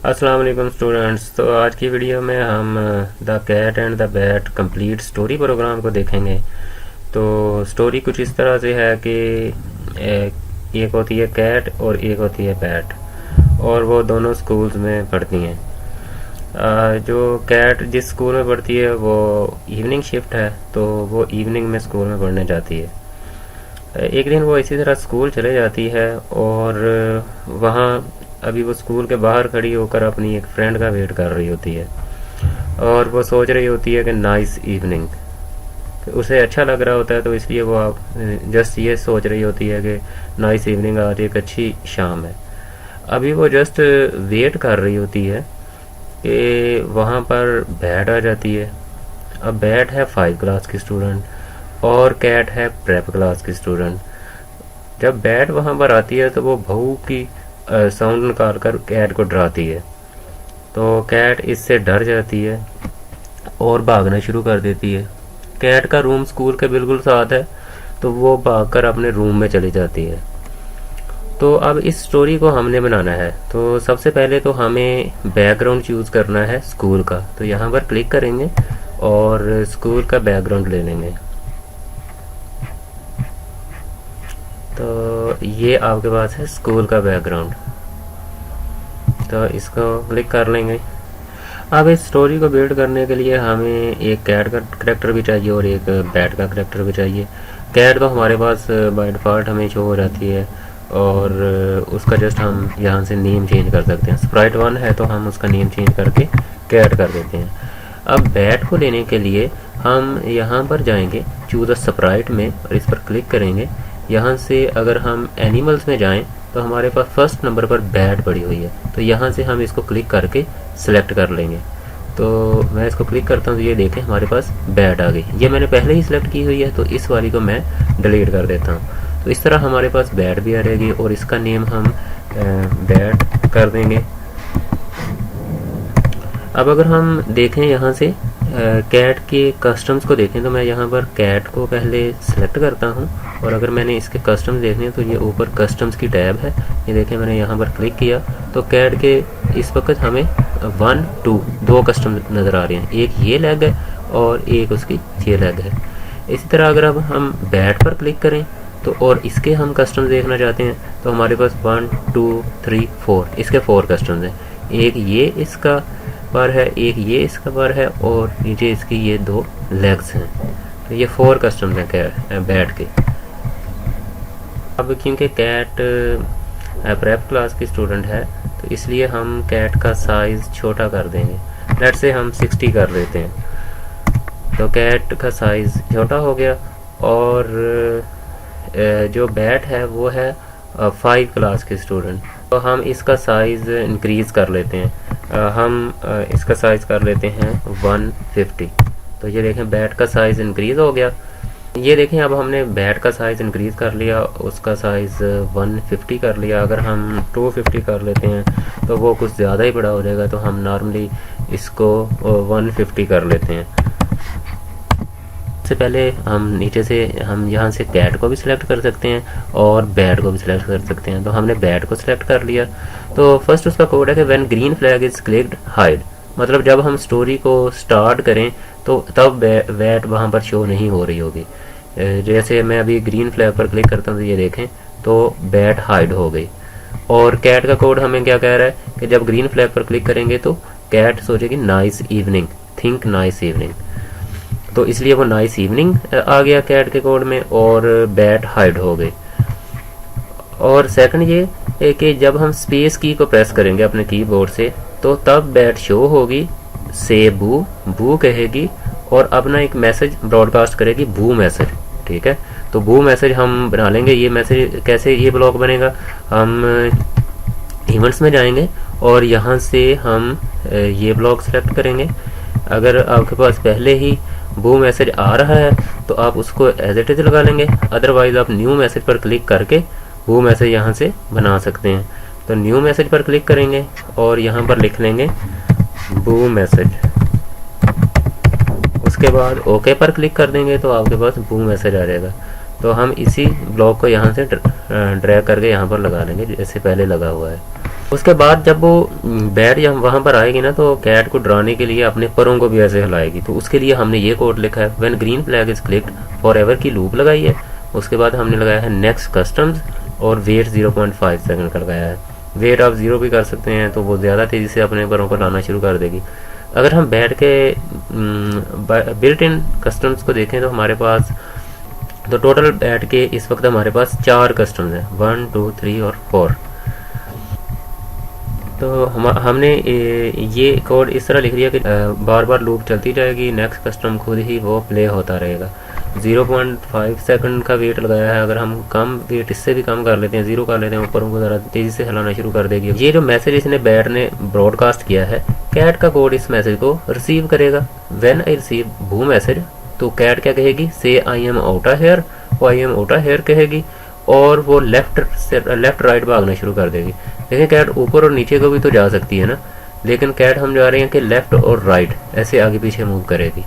अस्सलाम वालेकुम स्टूडेंट्स। तो आज की वीडियो में हम the cat and the bat complete story program को देखेंगे। तो स्टोरी कुछ इस तरह से है कि एक होती है कैट और एक होती है बैट, और वो दोनों स्कूल्स में पढ़ती हैं। जो कैट जिस स्कूल में पढ़ती है वो इवनिंग शिफ्ट है, तो वो इवनिंग में स्कूल में पढ़ने जाती है। एक दिन वो इसी तरह स्कूल चले जाती है और वहाँ अभी वो स्कूल के बाहर खड़ी होकर अपनी एक फ्रेंड का वेट कर रही होती है, और वो सोच रही होती है कि नाइस इवनिंग, उसे अच्छा लग रहा होता है, तो इसलिए वो आप जस्ट ये सोच रही होती है कि नाइस इवनिंग, आज एक अच्छी शाम है। अभी वो जस्ट वेट कर रही होती है कि वहाँ पर बैट आ जाती है। अब बैट है 5 क्लास की स्टूडेंट और कैट है प्रेप क्लास की स्टूडेंट। जब बैट वहाँ पर आती है तो वो भऊ की साउंड निकाल कर कैट को डराती है। तो कैट इससे डर जाती है और भागना शुरू कर देती है। कैट का रूम स्कूल के बिल्कुल साथ है, तो वो भागकर अपने रूम में चली जाती है। तो अब इस स्टोरी को हमने बनाना है, तो सबसे पहले तो हमें बैकग्राउंड चूज़ करना है स्कूल का। तो यहाँ पर क्लिक करेंगे और स्कूल का बैकग्राउंड ले लेंगे। तो ये आपके पास है स्कूल का बैकग्राउंड, तो इसको क्लिक कर लेंगे। अब इस स्टोरी को बिल्ड करने के लिए हमें एक कैट का करेक्टर भी चाहिए और एक बैट का करेक्टर भी चाहिए। कैट तो हमारे पास बाय डिफ़ॉल्ट हमें शो हो जाती है, और उसका जस्ट हम यहाँ से नेम चेंज कर सकते हैं। स्प्राइट 1 है तो हम उसका नेम चेंज करके कैट कर देते हैं। अब बैट को लेने के लिए हम यहाँ पर जाएंगे चूज़ अ स्प्राइट में, और इस पर क्लिक करेंगे। यहाँ से अगर हम एनिमल्स में जाएं तो हमारे पास फर्स्ट नंबर पर बैट पड़ी हुई है, तो यहाँ से हम इसको क्लिक करके सिलेक्ट कर लेंगे। तो मैं इसको क्लिक करता हूँ तो ये देखें हमारे पास बैट आ गई। ये मैंने पहले ही सिलेक्ट की हुई है, तो इस वाली को मैं डिलीट कर देता हूँ। तो इस तरह हमारे पास बैट भी आ रहेगी और इसका नेम हम बैट कर देंगे। अब अगर हम देखें यहाँ से कैट के कस्टम्स को देखें, तो मैं यहाँ पर कैट को पहले सेलेक्ट करता हूँ, और अगर मैंने इसके कस्टम्स देखने तो ये ऊपर कस्टम्स की टैब है। ये देखें मैंने यहाँ पर क्लिक किया तो कैट के इस वक्त हमें 1, 2 दो कस्टम नज़र आ रहे हैं। एक ये लेग है और एक उसकी ये लेग है। इसी तरह अगर अब हम बैट पर क्लिक करें तो और इसके हम कस्टम्स देखना चाहते हैं, तो हमारे पास 1, 2, 3, 4 इसके 4 कस्टम्स हैं। एक ये इसका पर है, एक ये इसका पर है, और नीचे इसकी ये 2 लेग्स हैं। तो ये 4 कस्टम्स हैं बैट के। अब क्योंकि कैट प्रेप क्लास की स्टूडेंट है, तो इसलिए हम कैट का साइज़ छोटा कर देंगे। लेट्स से हम 60 कर लेते हैं। तो कैट का साइज़ छोटा हो गया, और जो बैट है वो है 5 क्लास की स्टूडेंट, तो हम इसका साइज़ इंक्रीज़ कर लेते हैं। हम इसका साइज़ कर लेते हैं 150। तो ये देखें बैट का साइज़ इंक्रीज़ हो गया। ये देखें अब हमने बैट का साइज़ इंक्रीज़ कर लिया, उसका साइज़ 150 कर लिया। अगर हम 250 कर लेते हैं तो वो कुछ ज़्यादा ही बड़ा हो जाएगा, तो हम नॉर्मली इसको 150 कर लेते हैं। सबसे पहले हम नीचे से हम यहाँ से कैट को भी सिलेक्ट कर सकते हैं और बैट को भी सिलेक्ट कर सकते हैं। तो हमने बैट को सिलेक्ट कर लिया। तो फर्स्ट उसका कोड है कि when green flag is clicked hide, मतलब जब हम स्टोरी को स्टार्ट करें तो तब बैट वहाँ पर शो नहीं हो रही होगी। जैसे मैं अभी ग्रीन फ्लैग पर क्लिक करता हूँ तो ये देखें तो बैट हाइड हो गई। और कैट का कोड हमें क्या कह रहा है कि जब ग्रीन फ्लैग पर क्लिक करेंगे तो कैट सोचेगी nice evening, think nice evening, तो इसलिए वो नाइस इवनिंग आ गया कैट के कोड में, और बैट हाइड हो गई। और सेकंड ये है कि जब हम स्पेस की को प्रेस करेंगे अपने कीबोर्ड से, तो तब बैट शो होगी, से बू बू कहेगी, और अपना एक मैसेज ब्रॉडकास्ट करेगी, बू मैसेज। ठीक है, तो बू मैसेज हम बना लेंगे। ये मैसेज कैसे ये ब्लॉक बनेगा, हम इवेंट्स में जाएंगे और यहाँ से हम ये ब्लॉक सेलेक्ट करेंगे। अगर आपके पास पहले ही बू मैसेज आ रहा है तो आप उसको एज इट इज लगा लेंगे, अदरवाइज आप न्यू मैसेज पर क्लिक करके बू मैसेज यहाँ से बना सकते हैं। तो न्यू मैसेज पर क्लिक करेंगे और यहाँ पर लिख लेंगे बू मैसेज। उसके बाद ओके पर क्लिक कर देंगे तो आपके पास बू मैसेज आ जाएगा। तो हम इसी ब्लॉक को यहाँ से ड्रैग करके यहाँ पर लगा लेंगे जैसे पहले लगा हुआ है। उसके बाद जब वो बैट यहाँ वहाँ पर आएगी ना, तो कैट को डराने के लिए अपने परों को भी ऐसे हिलाएगी। तो उसके लिए हमने ये कोड लिखा है, when green flag is clicked for ever की लूप लगाई है। उसके बाद हमने लगाया है नेक्स्ट कस्टम्स और वेट 0.5 सेकंड का लगाया है। वेट आप 0 भी कर सकते हैं, तो वो ज़्यादा तेज़ी से अपने परों को लाना शुरू कर देगी। अगर हम बैट के बिल्ट इन कस्टम्स को देखें तो हमारे पास तो टोटल बैट के इस वक्त हमारे पास 4 कस्टम्स हैं, 1, 2, 3 और 4। तो हमने ये कोड इस तरह लिख दिया कि बार बार लूप चलती जाएगी, नेक्स्ट कस्टम खुद ही वो प्ले होता रहेगा। 0.5 सेकंड का वेट लगाया है। अगर हम कम वेट इससे भी कम कर लेते हैं, 0 कर लेते हैं, ऊपर को ज़रा तेज़ी से हिलाना शुरू कर देगी। ये जो मैसेज इसने बैट ने ब्रॉडकास्ट किया है, कैट का कोड इस मैसेज को रिसीव करेगा। व्हेन आई रिसीव वो मैसेज, तो कैट क्या कहेगी, से आई एम आउटा हेयर, वो आई एम आउटा हेयर कहेगी और वो लेफ्ट राइट भागना शुरू कर देगी। देखिए कैट ऊपर और नीचे को भी तो जा सकती है ना, लेकिन कैट हम जा रहे हैं कि लेफ्ट और राइट ऐसे आगे पीछे मूव करेगी।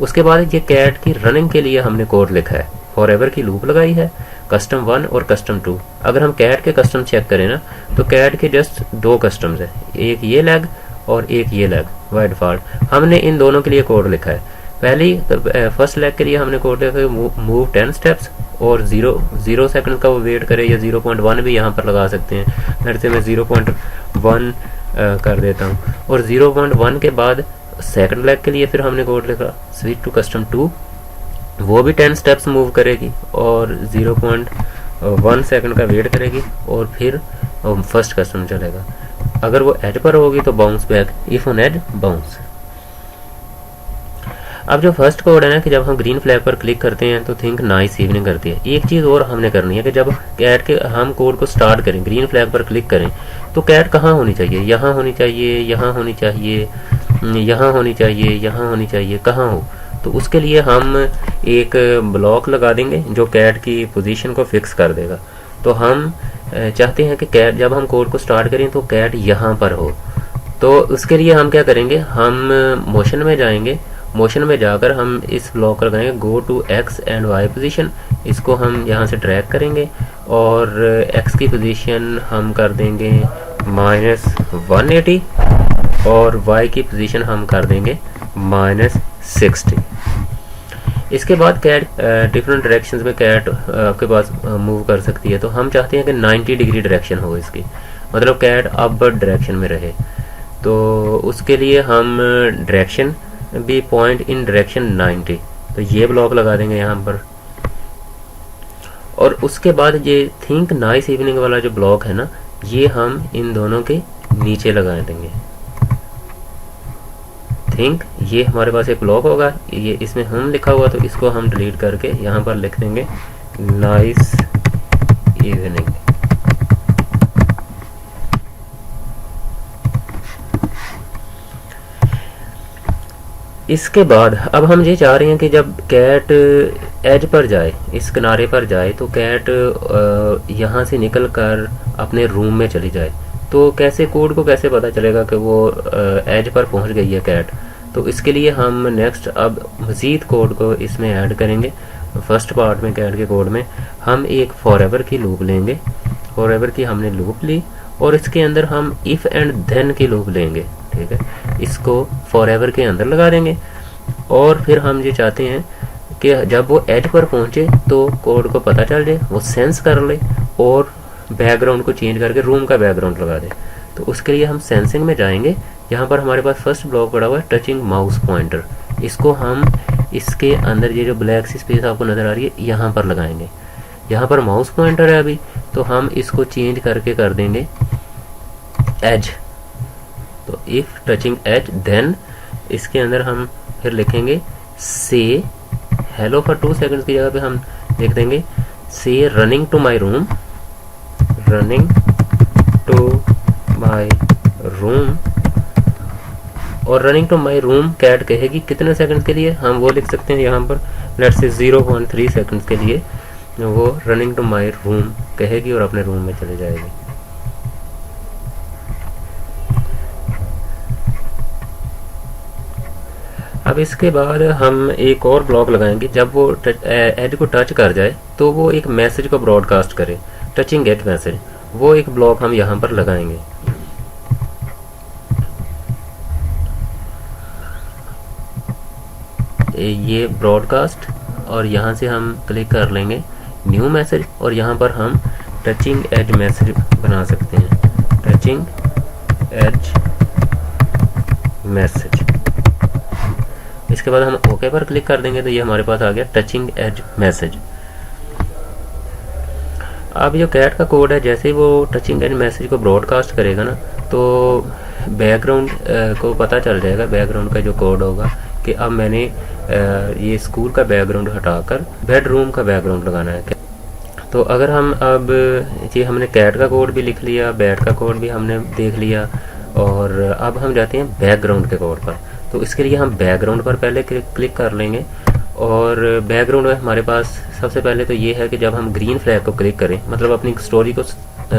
उसके बाद ये कैट की रनिंग के लिए हमने कोड लिखा है, फॉरएवर की लूप लगाई है, कस्टम 1 और कस्टम 2। अगर हम कैट के कस्टम चेक करें ना, तो कैट के जस्ट 2 कस्टम्स है, एक ये लेग और एक ये लेग बाय डिफॉल्ट। हमने इन दोनों के लिए कोड लिखा है। पहली फर्स्ट लेग के लिए हमने कोड लिखा है मूव 10 स्टेप्स और 0 सेकंड का वो वेट करे, या 0.1 भी यहाँ पर लगा सकते हैं। मेरे से मैं 0.1 कर देता हूँ। और 0.1 के बाद सेकंड लेग के लिए फिर हमने कोड लिखा स्विच टू कस्टम 2, वो भी 10 स्टेप्स मूव करेगी और 0.1 सेकंड का वेट करेगी और फिर फर्स्ट कस्टम चलेगा। अगर वो एज पर होगी तो bounce back, if on edge bounce. अब जो फर्स्ट कोड है ना, कि जब हम ग्रीन फ्लैग पर क्लिक करते हैं तो थिंक नाइस इवनिंग करती है। एक चीज़ और हमने करनी है कि जब कैट के हम कोड को स्टार्ट करें, ग्रीन फ्लैग पर क्लिक करें, तो कैट कहाँ होनी चाहिए, यहाँ होनी चाहिए, यहाँ होनी चाहिए, यहाँ होनी चाहिए, यहाँ होनी चाहिए, कहाँ हो। तो उसके लिए हम एक ब्लॉक लगा देंगे जो कैट की पोजीशन को फिक्स कर देगा। तो हम चाहते हैं कि कैट जब हम कोड को स्टार्ट करें तो कैट यहाँ पर हो। तो उसके लिए हम क्या करेंगे, हम मोशन में जाएंगे, मोशन में जाकर हम इस ब्लॉक को लगाएंगे go to X and Y position. इसको हम यहाँ से ड्रैग करेंगे और एक्स की पोजीशन हम कर देंगे -180 और वाई की पोजीशन हम कर देंगे -60। इसके बाद कैट डिफरेंट डायरेक्शंस में कैट आपके पास मूव कर सकती है। तो हम चाहते हैं कि 90 डिग्री डायरेक्शन हो इसकी, मतलब कैट अपवर्ड डायरेक्शन में रहे। तो उसके लिए हम डायरेक्शन भी पॉइंट इन डायरेक्शन 90, तो ये ब्लॉक लगा देंगे यहाँ पर। और उसके बाद ये थिंक नाइस इवनिंग वाला जो ब्लॉक है ना, ये हम इन दोनों के नीचे लगा देंगे। थिंक ये हमारे पास एक ब्लॉक होगा, ये इसमें हम लिखा हुआ, तो इसको हम डिलीट करके यहाँ पर लिख देंगे नाइस इवनिंग। इसके बाद अब हम ये चाह रहे हैं कि जब कैट एज पर जाए, इस किनारे पर जाए, तो कैट यहाँ से निकल कर अपने रूम में चली जाए। तो कैसे कोड को कैसे पता चलेगा कि वो एज पर पहुँच गई है कैट। तो इसके लिए हम नेक्स्ट अब मज़ीद कोड को इसमें ऐड करेंगे। फर्स्ट पार्ट में कैट के कोड में हम एक फॉरएवर की लूप लेंगे, फॉरएवर की हमने लूप ली और इसके अंदर हम इफ़ एंड देन की लूप लेंगे। ठीक है, इसको फॉरएवर के अंदर लगा देंगे और फिर हम ये चाहते हैं कि जब वो एज पर पहुंचे तो कोड को पता चल जाए, वो सेंस कर ले और बैकग्राउंड को चेंज करके रूम का बैकग्राउंड लगा दे। तो उसके लिए हम सेंसिंग में जाएंगे। यहाँ पर हमारे पास फर्स्ट ब्लॉक पड़ा हुआ है टचिंग माउस पॉइंटर, इसको हम इसके अंदर ये जो ब्लैक सी स्पेस आपको नज़र आ रही है यहाँ पर लगाएंगे। यहाँ पर माउस पॉइंटर है अभी, तो हम इसको चेंज करके कर देंगे एज। तो इफ टचिंग एज देन इसके अंदर हम फिर लिखेंगे से हेलो फॉर 2 सेकंड्स की जगह पे हम लिख देंगे say running to my room, running to my room. और running to my room cat कहेगी कितने सेकंड्स के लिए, हम वो लिख सकते हैं यहाँ पर लेट्स से 0.3 सेकंड्स के लिए वो रनिंग टू माई रूम कहेगी और अपने रूम में चले जाएगी। अब इसके बाद हम एक और ब्लॉक लगाएंगे, जब वो एज को टच कर जाए तो वो एक मैसेज को ब्रॉडकास्ट करे, टचिंग एज मैसेज, वो एक ब्लॉक हम यहाँ पर लगाएंगे। ये ब्रॉडकास्ट और यहाँ से हम क्लिक कर लेंगे न्यू मैसेज और यहाँ पर हम टचिंग एज मैसेज बना सकते हैं, टचिंग एज मैसेज। इसके बाद हम ओके पर क्लिक कर देंगे तो ये हमारे पास आ गया टचिंग एज मैसेज। अब जो कैट का कोड है, जैसे ही वो टचिंग एज मैसेज को ब्रॉडकास्ट करेगा ना, तो बैकग्राउंड को पता चल जाएगा, बैकग्राउंड का जो कोड होगा कि अब मैंने ये स्कूल का बैकग्राउंड हटाकर बेडरूम का बैकग्राउंड लगाना है। तो अगर हम अब ये हमने कैट का कोड भी लिख लिया, बैट का कोड भी हमने देख लिया, और अब हम जाते हैं बैकग्राउंड के कोड पर। तो इसके लिए हम बैकग्राउंड पर पहले क्लिक कर लेंगे, और बैकग्राउंड में हमारे पास सबसे पहले तो ये है कि जब हम ग्रीन फ्लैग को क्लिक करें, मतलब अपनी स्टोरी को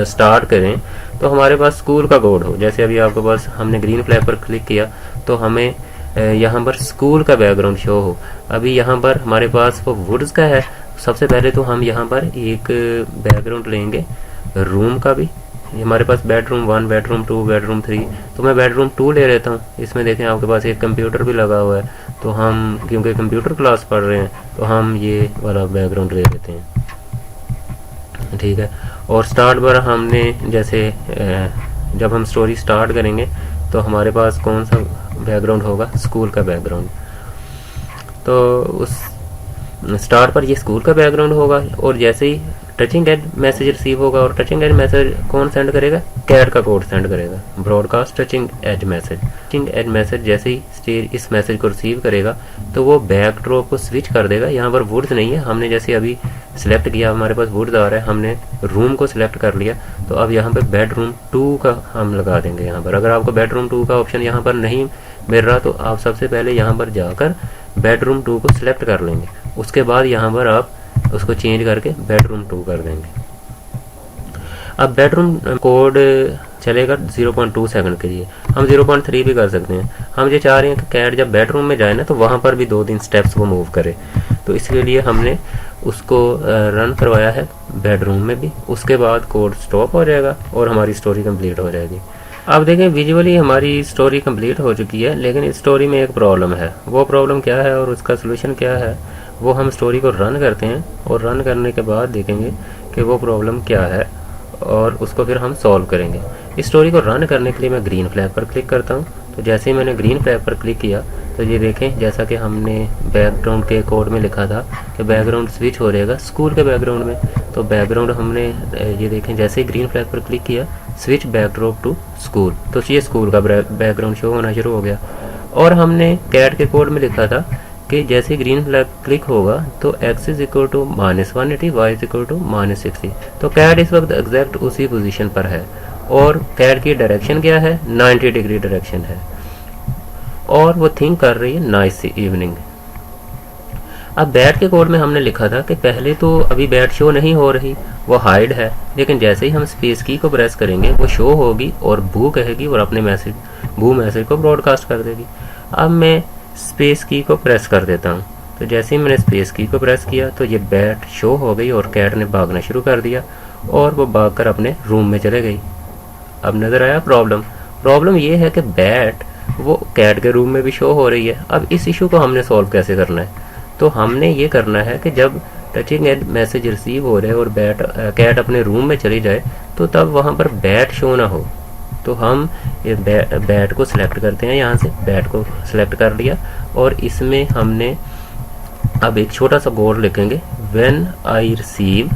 स्टार्ट करें, तो हमारे पास स्कूल का कोड हो। जैसे अभी आपके पास हमने ग्रीन फ्लैग पर क्लिक किया तो हमें यहाँ पर स्कूल का बैकग्राउंड शो हो। अभी यहाँ पर हमारे पास वो वुड्स का है। सबसे पहले तो हम यहाँ पर एक बैकग्राउंड लेंगे रूम का भी। हमारे पास बेडरूम 1, बेडरूम 2, बेडरूम 3, तो मैं बेडरूम 2 ले लेता हूँ। इसमें देखें आपके पास एक कंप्यूटर भी लगा हुआ है, तो हम क्योंकि कंप्यूटर क्लास पढ़ रहे हैं तो हम ये वाला बैकग्राउंड ले लेते हैं, ठीक है। और स्टार्ट पर हमने जैसे जब हम स्टोरी स्टार्ट करेंगे तो हमारे पास कौन सा बैकग्राउंड होगा, स्कूल का बैकग्राउंड। तो उस स्टार्ट पर ये स्कूल का बैकग्राउंड होगा, और जैसे ही टचिंग एज मैसेज रिसीव होगा, और टचिंग एज मैसेज कौन सेंड करेगा, कैट का कोड सेंड करेगा, broadcast touching edge message. Touching edge message जैसे ही इस मैसेज को रिसीव करेगा तो वो बैकड्रॉप को स्विच कर देगा। यहाँ पर वुड्स नहीं है, हमने जैसे अभी सिलेक्ट किया, हमारे पास वुड्स आ रहा है, हमने रूम को सिलेक्ट कर लिया, तो अब यहाँ पे बेडरूम 2 का हम लगा देंगे यहाँ पर। अगर आपको बेडरूम 2 का ऑप्शन यहाँ पर नहीं मिल रहा तो आप सबसे पहले यहाँ पर जाकर बेडरूम 2 को सिलेक्ट कर लेंगे, उसके बाद यहाँ पर आप उसको चेंज करके बेडरूम 2 कर देंगे। अब बेडरूम कोड चलेगा 0.2 सेकंड के लिए, हम 0.3 भी कर सकते हैं। हम ये चाह रहे हैं कि कैट जब बेडरूम में जाए ना तो वहाँ पर भी 2-3 स्टेप्स वो मूव करे, तो इसके लिए हमने उसको रन करवाया है बेडरूम में भी। उसके बाद कोड स्टॉप हो जाएगा और हमारी स्टोरी कंप्लीट हो जाएगी। अब देखें विजुअली हमारी स्टोरी कंप्लीट हो चुकी है, लेकिन इस स्टोरी में एक प्रॉब्लम है। वो प्रॉब्लम क्या है और उसका सोल्यूशन क्या है, वो हम स्टोरी को रन करते हैं, और रन करने के बाद देखेंगे कि वो प्रॉब्लम क्या है, और उसको फिर हम सॉल्व करेंगे। इस स्टोरी को रन करने के लिए मैं ग्रीन फ्लैग पर क्लिक करता हूँ। तो जैसे ही मैंने ग्रीन फ्लैग पर क्लिक किया तो ये देखें, जैसा कि हमने बैकग्राउंड के कोड में लिखा था कि बैकग्राउंड स्विच हो जाएगा स्कूल के बैकग्राउंड में, तो बैकग्राउंड हमने ये देखें जैसे ही ग्रीन फ्लैग पर क्लिक किया, स्विच बैकड्रॉप टू स्कूल, तो ये स्कूल का बैकग्राउंड शो होना शुरू हो गया। और हमने कैट के कोड में लिखा था कि जैसे ग्रीन फ्लैग क्लिक होगा तो x is equal to -180, y is equal to -60। तो कैट इस वक्त एग्जैक्ट उसी पोजीशन पर है, और कैट की डायरेक्शन क्या है, 90 डिग्री डायरेक्शन है, और वो थिंक कर रही है नाइस इवनिंग। अब बैट के कोड में हमने लिखा था कि पहले तो अभी बैट शो नहीं हो रही, वो हाइड है, लेकिन जैसे ही हम स्पेस की को प्रेस करेंगे वो शो होगी और बू कहेगी और अपने मैसेज को ब्रॉडकास्ट कर देगी। अब मैं स्पेस की को प्रेस कर देता हूँ, तो जैसे ही मैंने स्पेस की को प्रेस किया तो ये बैट शो हो गई और कैट ने भागना शुरू कर दिया, और वो भागकर अपने रूम में चले गई। अब नजर आया प्रॉब्लम ये है कि बैट वो कैट के रूम में भी शो हो रही है। अब इस इशू को हमने सॉल्व कैसे करना है, तो हमने ये करना है कि जब टचिंग एज मैसेज रिसीव हो रहे और कैट अपने रूम में चली जाए तो तब वहाँ पर बैट शो ना हो। तो हम ये बैट को सिलेक्ट करते हैं, यहाँ से बैट को सिलेक्ट कर लिया, और इसमें हमने अब एक छोटा सा कोड लिखेंगे, व्हेन आई रिसीव,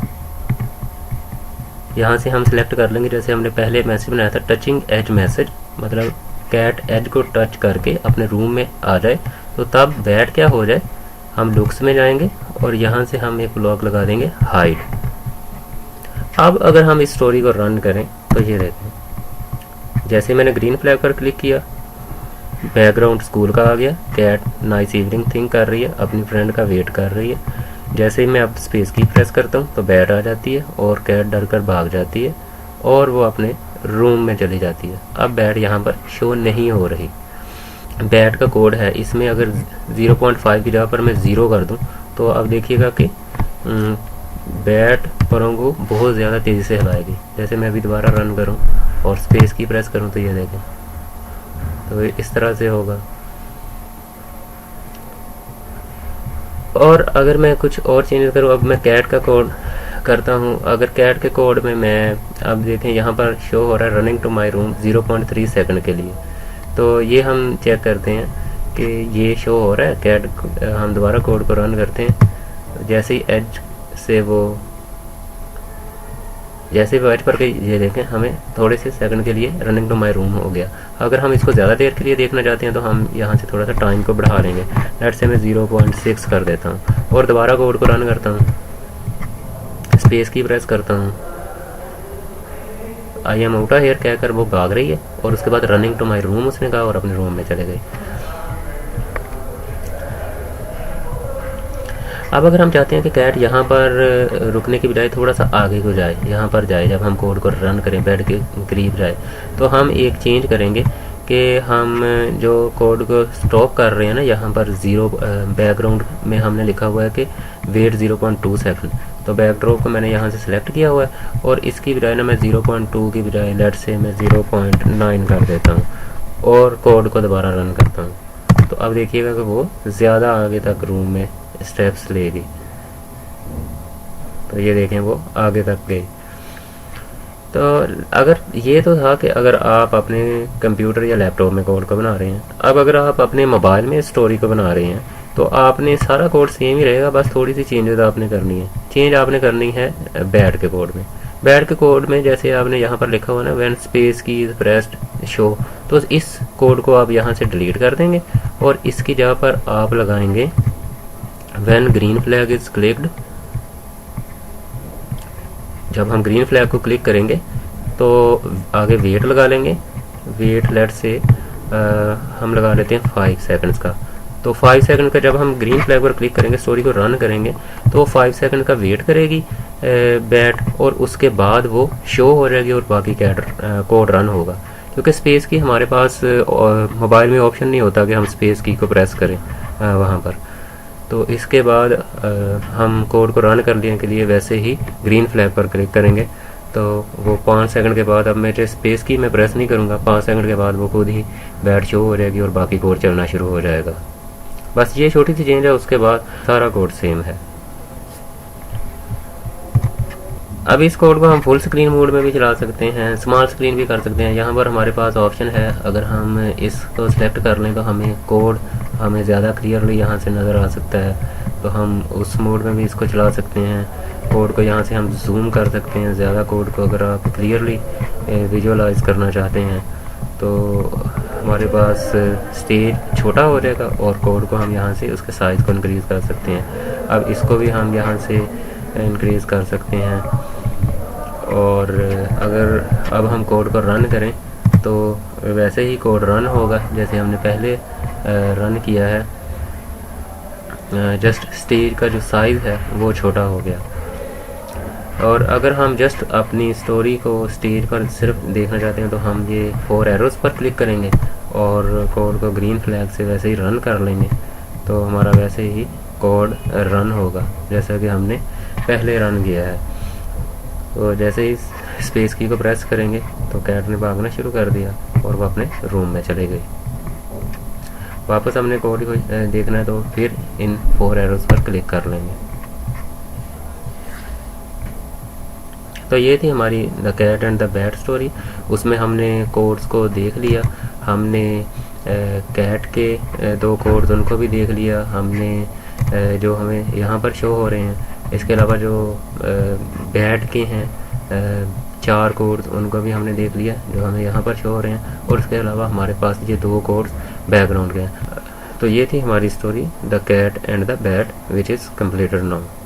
यहाँ से हम सिलेक्ट कर लेंगे जैसे हमने पहले मैसेज बनाया था टचिंग एज मैसेज, मतलब कैट एज को टच करके अपने रूम में आ जाए, तो तब बैट क्या हो जाए, हम लुक्स में जाएंगे और यहाँ से हम एक ब्लॉक लगा देंगे हाइड। अब अगर हम इस स्टोरी को रन करें तो ये देखें, जैसे मैंने ग्रीन फ्लैग पर क्लिक किया, बैकग्राउंड स्कूल का आ गया, कैट नाइस इवनिंग थिंक कर रही है, अपनी फ्रेंड का वेट कर रही है। जैसे ही मैं अब स्पेस की प्रेस करता हूँ तो बैट आ जाती है और कैट डर कर भाग जाती है और वो अपने रूम में चली जाती है। अब बैट यहाँ पर शो नहीं हो रही। बैट का कोड है, इसमें अगर 0.5 की जगह पर मैं 0 कर दूं तो अब देखिएगा कि बैट परों को बहुत ज़्यादा तेज़ी से हिलाएगी। जैसे मैं अभी दोबारा रन करूं और स्पेस की प्रेस करूं तो ये देखें, तो इस तरह से होगा। और अगर मैं कुछ और चेंज करूँ, अब मैं कैट का कोड करता हूँ। अगर कैट के कोड में मैं अब देखें यहाँ पर शो हो रहा है running to my room 0.3 second के लिए। तो ये हम चेक करते हैं कि ये शो हो रहा है कैट। हम दोबारा कोड को रन करते हैं। जैसे ही एज से वो जैसे भी वेट करके ये देखें हमें थोड़े से सेकंड के लिए रनिंग टू माई रूम हो गया। अगर हम इसको ज़्यादा देर के लिए देखना चाहते हैं तो हम यहाँ से थोड़ा सा टाइम को बढ़ा लेंगे। लेट से मैं 0.6 कर देता हूँ और दोबारा कोड को रन करता हूँ, स्पेस की प्रेस करता हूँ, आई एम आउट हेयर कहकर वो भाग रही है और उसके बाद रनिंग टू माई रूम उसने कहा और अपने रूम में चले गए। अब अगर हम चाहते हैं कि कैट यहाँ पर रुकने की बजाय थोड़ा सा आगे को जाए, यहाँ पर जाए, जब हम कोड को रन करें बेड के करीब जाए, तो हम एक चेंज करेंगे कि हम जो कोड को स्टॉप कर रहे हैं ना, यहाँ पर बैकग्राउंड में हमने लिखा हुआ है कि वेट 0.2 सेकंड। तो बैकड्रॉप को मैंने यहाँ से सिलेक्ट किया हुआ है और इसकी बजाय ना मैं 0.2 की बजाय लेट से मैं 0.9 कर देता हूँ और कोड को दोबारा रन करता हूँ। तो अब देखिएगा कि वो ज़्यादा आगे तक रूम में स्टेप्स लेगी। तो ये देखें वो आगे तक गई। तो अगर ये तो था कि अगर आप अपने कंप्यूटर या लैपटॉप में कोड को बना रहे हैं। अब अगर आप अपने मोबाइल में स्टोरी को बना रहे हैं तो आपने सारा कोड सेम ही रहेगा, बस थोड़ी सी चेंजेस आपने करनी है। चेंज आपने करनी है बैड के कोड में। बैड के कोड में जैसे आपने यहाँ पर लिखा हुआ ना व्हेन स्पेस की प्रेस्ड शो, तो इस कोड को आप यहाँ से डिलीट कर देंगे और इसकी जगह पर आप लगाएंगे when green flag is clicked. जब हम ग्रीन फ्लैग को क्लिक करेंगे तो आगे वेट लगा लेंगे। वेट लेट से हम लगा लेते हैं 5 सेकंड्स का। तो 5 सेकंड का जब हम ग्रीन फ्लैग पर क्लिक करेंगे, स्टोरी को रन करेंगे, तो 5 सेकंड का वेट करेगी बैट और उसके बाद वो शो हो जाएगी और बाकी कैट कोड रन होगा। क्योंकि स्पेस की हमारे पास मोबाइल में ऑप्शन नहीं होता कि हम स्पेस की को प्रेस करें वहाँ पर। तो इसके बाद हम कोड को रन करने के लिए वैसे ही ग्रीन फ्लैग पर क्लिक करेंगे। तो वो 5 सेकंड के बाद, अब मेरे स्पेस की मैं प्रेस नहीं करूँगा, 5 सेकंड के बाद वो खुद ही बैट शो हो जाएगी और बाकी कोड चलना शुरू हो जाएगा। बस ये छोटी सी चेंज है, उसके बाद सारा कोड सेम है। अब इस कोड को हम फुल स्क्रीन मोड में भी चला सकते हैं, स्मॉल स्क्रीन भी कर सकते हैं। यहाँ पर हमारे पास ऑप्शन है, अगर हम इसको सिलेक्ट कर लें तो हमें कोड हमें ज़्यादा क्लियरली यहाँ से नज़र आ सकता है। तो हम उस मोड में भी इसको चला सकते हैं। कोड को यहाँ से हम जूम कर सकते हैं ज़्यादा कोड को, अगर आप क्लियरली विजुअलाइज करना चाहते हैं तो हमारे पास स्टेज छोटा हो जाएगा और कोड को हम यहाँ से उसके साइज़ को इंक्रीज़ कर सकते हैं। अब इसको भी हम यहाँ से इंक्रीज़ कर सकते हैं। और अगर अब हम कोड को रन करें तो वैसे ही कोड रन होगा जैसे हमने पहले रन किया है, जस्ट स्टेज का जो साइज़ है वो छोटा हो गया। और अगर हम जस्ट अपनी स्टोरी को स्टेज पर सिर्फ देखना चाहते हैं तो हम ये 4 एरोज़ पर क्लिक करेंगे और कोड को ग्रीन फ्लैग से वैसे ही रन कर लेंगे। तो हमारा वैसे ही कोड रन होगा जैसा कि हमने पहले रन किया है। तो जैसे ही स्पेस की को प्रेस करेंगे तो कैट ने भागना शुरू कर दिया और वो अपने रूम में चले गई। वापस हमने कोड को देखना है तो फिर इन 4 एरोज़ पर क्लिक कर लेंगे। तो ये थी हमारी the cat and the bat story. उसमें हमने कोड्स को देख लिया, हमने कैट के 2 कोड्स उनको भी देख लिया, हमने जो हमें यहाँ पर शो हो रहे हैं। इसके अलावा जो बैट के हैं 4 कोड्स उनको भी हमने देख लिया जो हमें यहाँ पर शो हो रहे हैं। और इसके अलावा हमारे पास ये 2 कोड्स बैकग्राउंड के हैं। तो ये थी हमारी story the cat and the bat which is completed now.